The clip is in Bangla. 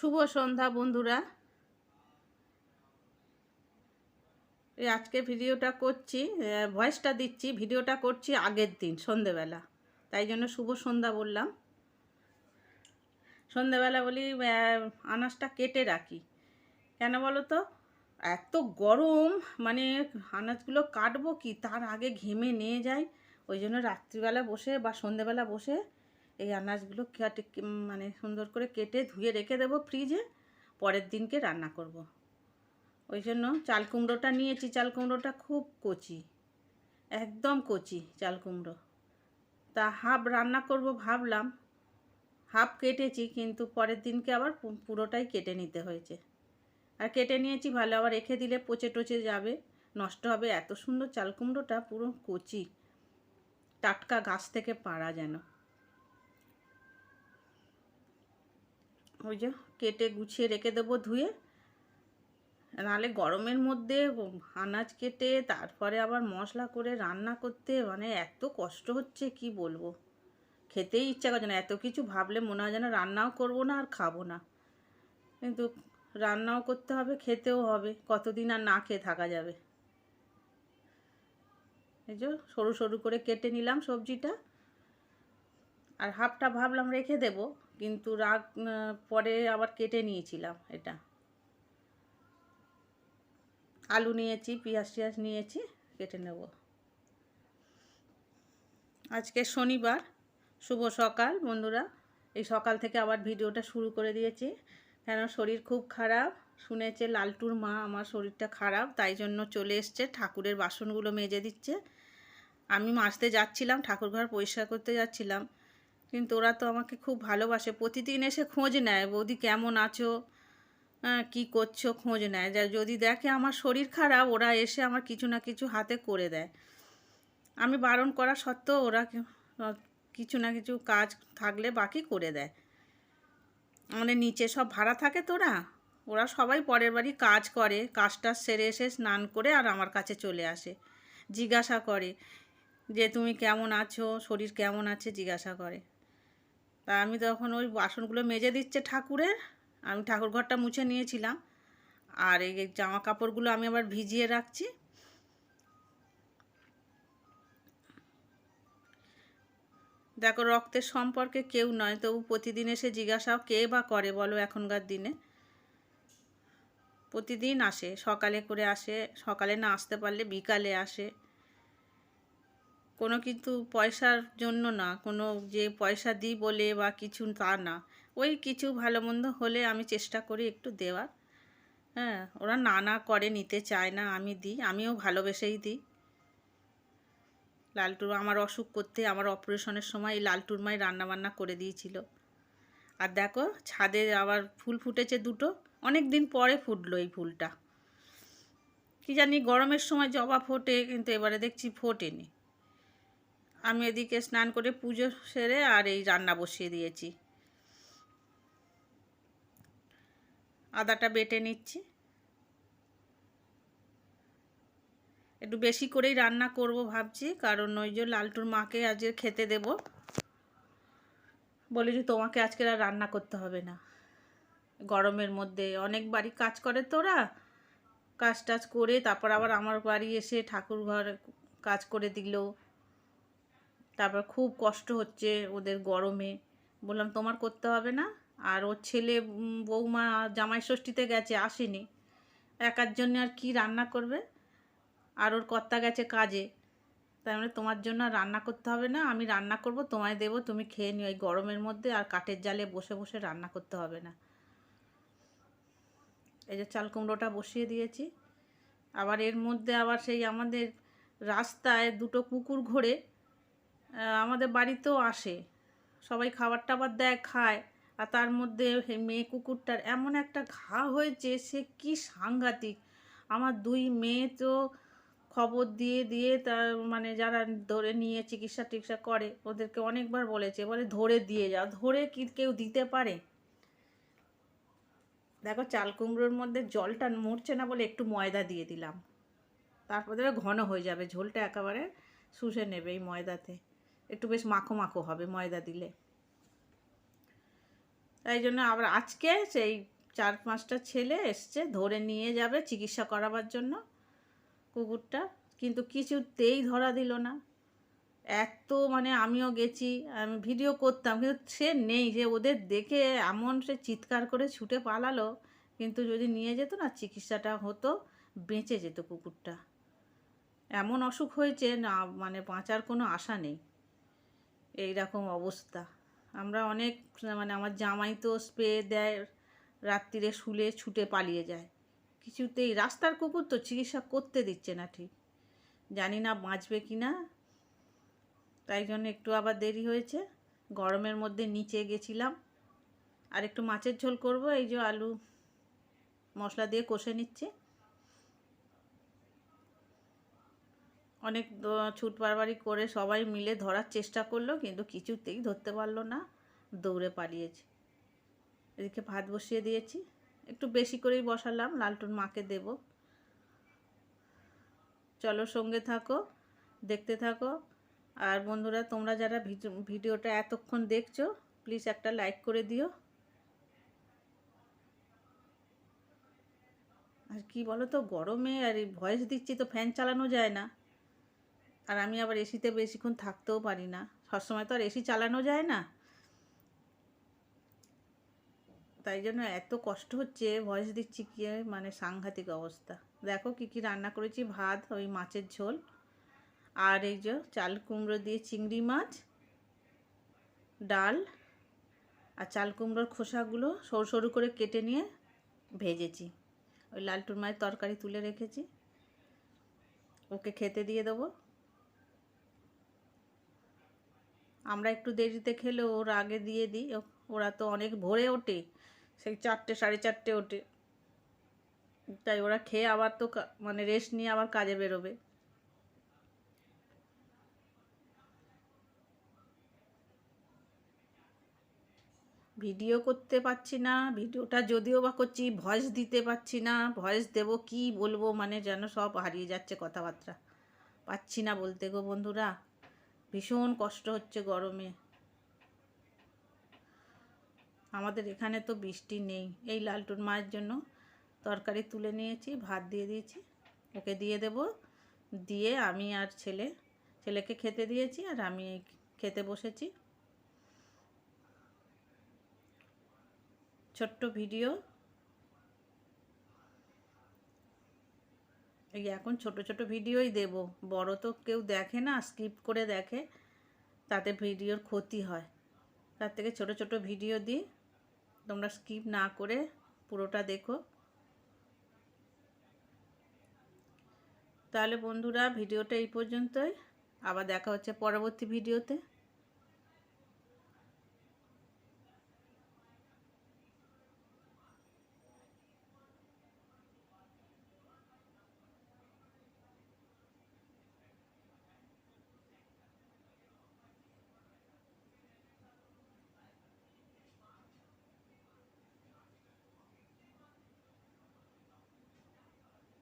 শুভ সন্ধ্যা বন্ধুরা। এই আজকে ভিডিওটা করছি, ভয়েসটা দিচ্ছি, ভিডিওটা করছি আগের দিন সন্ধেবেলা, তাই জন্য শুভ সন্ধ্যা বললাম। সন্ধেবেলা বলি আনাজটা কেটে রাখি, কেন বলো তো? এত গরম, মানে আনাজগুলো কাটবো কি তার আগে ঘেমে নিয়ে যাই। ওই জন্য রাত্রিবেলা বসে বা সন্ধেবেলা বসে এই আনাজগুলো মানে সুন্দর করে কেটে ধুয়ে রেখে দেবো ফ্রিজে, পরের দিনকে রান্না করব। ওই জন্য চাল কুমড়োটা নিয়েছি। চাল কুমড়োটা খুব কচি, একদম কচি চাল কুমড়ো। তা হাফ রান্না করব ভাবলাম, হাফ কেটেছি, কিন্তু পরের দিনকে আবার পুরোটাই কেটে নিতে হয়েছে। আর কেটে নিয়েছি ভালো, আবার রেখে দিলে পচে টচে যাবে, নষ্ট হবে। এত সুন্দর চাল কুমড়োটা, পুরো কচি, টাটকা গাছ থেকে পাড়া যেন। ওই যে কেটে গুছিয়ে রেখে দেবো ধুয়ে, নাহলে গরমের মধ্যে আনাজ কেটে তারপরে আবার মশলা করে রান্না করতে মানে এত কষ্ট হচ্ছে কি বলবো। খেতেই ইচ্ছা করছে না, এত কিছু ভাবলে মনে হয় যেন রান্নাও করব না আর খাবো না। কিন্তু রান্নাও করতে হবে, খেতেও হবে, কতদিন আর না খেয়ে থাকা যাবে। এই যে সরু সরু করে কেটে নিলাম সবজিটা, আর হাফটা ভাবলাম রেখে দেব, কিন্তু পরে আবার কেটে নিয়েছিলাম। এটা আলু নিয়েছি, পেঁয়াজ টিয়াজ নিয়েছি, কেটে নেব। আজকে শনিবার, শুভ সকাল বন্ধুরা। এই সকাল থেকে আবার ভিডিওটা শুরু করে দিয়েছি, কেন শরীর খুব খারাপ। শুনেছে লালটুর মা আমার শরীরটা খারাপ, তাই জন্য চলে এসছে, ঠাকুরের বাসনগুলো মেজে দিচ্ছে। আমি মাজতে যাচ্ছিলাম, ঠাকুরঘর পরিষ্কার করতে যাচ্ছিলাম, কিন্তু ওরা তো আমাকে খুব ভালোবাসে, প্রতিদিন এসে খোঁজ নেয়, বৌদি কেমন আছো, কী করছো, খোঁজ নেয়। যদি দেখে আমার শরীর খারাপ, ওরা এসে আমার কিছু না কিছু হাতে করে দেয়। আমি বারণ করা সত্ত্বেও ওরা কিছু না কিছু কাজ থাকলে বাকি করে দেয়। আমাদের নিচে সব ভাড়া থাকে তোরা, ওরা সবাই পরের বাড়ি কাজ করে, কাজটা সেরে এসে স্নান করে আর আমার কাছে চলে আসে, জিজ্ঞাসা করে যে তুমি কেমন আছো, শরীর কেমন আছে, জিজ্ঞাসা করে। তা আমি তখন ওই বাসনগুলো মেজে দিচ্ছে ঠাকুরের, আমি ঠাকুর ঘরটা মুছে নিয়েছিলাম, আর এই জামা কাপড়গুলো আমি আবার ভিজিয়ে রাখছি। দেখো, রক্তের সম্পর্কে কেউ নয়, তবু প্রতিদিন এসে জিজ্ঞাসাও কে বা করে বলো এখনকার দিনে। প্রতিদিন আসে, সকালে করে আসে, সকালে না আসতে পারলে বিকালে আসে। কোনো কিন্তু পয়সার জন্য না, কোনো যে পয়সা দিই বলে বা কিছু, তা না। ওই কিছু ভালো মন্দ হলে আমি চেষ্টা করি একটু দেওয়ার। হ্যাঁ, ওরা না না করে, নিতে চায় না, আমি দিই, আমিও ভালোবেসেই দিই। লালটুর আমার অসুখ করতে, আমার অপারেশনের সময় এই লালটুর মাই রান্নাবান্না করে দিয়েছিল। আর দেখো ছাদে আবার ফুল ফুটেছে দুটো, অনেক দিন পরে ফুটলো এই ফুলটা। কি জানি গরমের সময় জবা ফোটে, কিন্তু এবারে দেখছি ফোটেনি। আমি এদিকে স্নান করে পুজো সেরে আর এই রান্না বসিয়ে দিয়েছি। আদাটা বেটে নিচ্ছি, একটু বেশি করেই রান্না করব ভাবছি, কারণ ওই যে লালটুর মাকে আজকে খেতে দেব। বলেছি তোমাকে আজকে আর রান্না করতে হবে না, গরমের মধ্যে অনেক বাড়ি কাজ করে তোরা, কাজ টাজ করে তারপর আবার আমার বাড়ি এসে ঠাকুর ঘর কাজ করে দিল, তারপর খুব কষ্ট হচ্ছে ওদের গরমে। বললাম তোমার করতে হবে না। আর ওর ছেলে বৌমা জামাই ষষ্ঠীতে গেছে, আসেনি, একার জন্য আর কি রান্না করবে, আর ওর কর্তা গেছে কাজে, তাই মানে তোমার জন্য আর রান্না করতে হবে না, আমি রান্না করব, তোমায় দেবো, তুমি খেয়ে নিও এই গরমের মধ্যে, আর কাঠের জালে বসে বসে রান্না করতে হবে না। এই যে চাল কুমড়োটা বসিয়ে দিয়েছি। আবার এর মধ্যে আবার সেই আমাদের রাস্তায় দুটো কুকুর ঘোরে, আমাদের বাড়িতেও আসে, সবাই খাবার টাবার দেয়, খায়। আর তার মধ্যে মেয়ে কুকুরটার এমন একটা ঘা হয়েছে, সে কি সাংঘাতিক। আমার দুই মেয়ে তো খবর দিয়ে দিয়ে তার মানে যারা ধরে নিয়ে চিকিৎসা টিকিৎসা করে ওদেরকে অনেকবার বলেছে, বলে ধরে দিয়ে যাও, ধরে কি কেউ দিতে পারে? দেখো চাল কুমড়োর মধ্যে জলটা মরছে না বলে একটু ময়দা দিয়ে দিলাম, তারপর দেবে ঘন হয়ে যাবে, ঝোলটা একেবারে শুষে নেবে এই ময়দাতে, একটু বেশ মাখো মাখো হবে ময়দা দিলে। তাই জন্য আবার আজকে সেই 4-5টা ছেলে এসছে, ধরে নিয়ে যাবে চিকিৎসা করাবার জন্য কুকুরটা, কিন্তু কিছুতেই ধরা দিল না। এত মানে আমিও গেছি, আমি ভিডিও করতাম, কিন্তু সে নেই, যে ওদের দেখে এমন সে চিৎকার করে ছুটে পালালো, কিন্তু যদি নিয়ে যেত না চিকিৎসাটা হতো, বেঁচে যেত কুকুরটা। এমন অসুখ হয়েছে না, মানে বাঁচার কোনো আশা নেই, এই রকম অবস্থা। আমরা অনেক, মানে আমার জামাই তো স্প্রে দেয়, রাত্রিরে শুলে ছুটে পালিয়ে যায়, কিছুতেই, রাস্তার কুকুর তো চিকিৎসা করতে দিচ্ছে না, ঠিক জানি না বাঁচবে কি না, তাই জন্য একটু আবার দেরি হয়েছে। গরমের মধ্যে নিচে গেছিলাম, আর একটু মাছের ঝোল করব, এই যে আলু মশলা দিয়ে কষে নিচ্ছে। অনেক ছুট বাড়াবাড়ি করে সবাই মিলে ধরার চেষ্টা করলো, কিন্তু কিছুতেই ধরতে পারলো না, দৌড়ে পালিয়েছে। এদিকে ভাত বসিয়ে দিয়েছি, একটু বেশি করেই বসালাম, লালটুর মাকে দেব। চলো সঙ্গে থাকো, দেখতে থাকো। আর বন্ধুরা, তোমরা যারা ভিডিওটা এতক্ষণ দেখছো, প্লিজ একটা লাইক করে দিও। আর কি বলো তো, গরমে আর এই ভয়েস দিচ্ছি তো ফ্যান চালানো যায় না, আর আমি আবার এসিতে বেশিক্ষণ থাকতেও পারি না, সবসময় তো আর এসি চালানো যায় না, তাই জন্য এত কষ্ট হচ্ছে, ভয়েস দিচ্ছি কি, মানে সাংঘাতিক অবস্থা। দেখো কি কি রান্না করেছি, ভাত, ওই মাছের ঝোল, আর এই যে চাল কুমড়ো দিয়ে চিংড়ি মাছ, ডাল, আর চাল কুমড়োর খোসাগুলো সরু সরু করে কেটে নিয়ে ভেজেছি। ওই লালটুর মায়ের তরকারি তুলে রেখেছি, ওকে খেতে দিয়ে দেবো। আমরা একটু দেরিতে খেলে ওর আগে দিয়ে দিই, ওরা তো অনেক ভোরে ওঠে, সেই 4টে 4:30 ওঠে, তাই ওরা খেয়ে আবার তো মানে রেস্ট নিয়ে আবার কাজে বেরোবে। ভিডিও করতে পারছি না, ভিডিওটা যদিও বা করছি ভয়েস দিতে পারছি না, ভয়েস দেব কি বলবো, মানে যেন সব হারিয়ে যাচ্ছে কথাবার্তা, পাচ্ছি না বলতে গো বন্ধুরা, ভীষণ কষ্ট হচ্ছে গরমে। আমাদের এখানে তো বৃষ্টি নেই। এই লালটুর মায়ের জন্য তরকারি তুলে নিয়েছি, ভাত দিয়ে দিয়েছি, ওকে দিয়ে দেব, দিয়ে আমি আর ছেলেকে খেতে দিয়েছি, আর আমি খেতে বসেছি। ছোট্ট ভিডিও, এই এখন ছোট ছোট ভিডিওই দেব, বড় তো কেউ দেখে না, স্কিপ করে দেখে, তাতে ভিডিওর ক্ষতি হয়, তার থেকে ছোট ছোট ভিডিও দিই, তোমরা স্কিপ না করে পুরোটা দেখো। তাহলে বন্ধুরা, ভিডিওটা এই পর্যন্তই, আবার দেখা হচ্ছে পরবর্তী ভিডিওতে।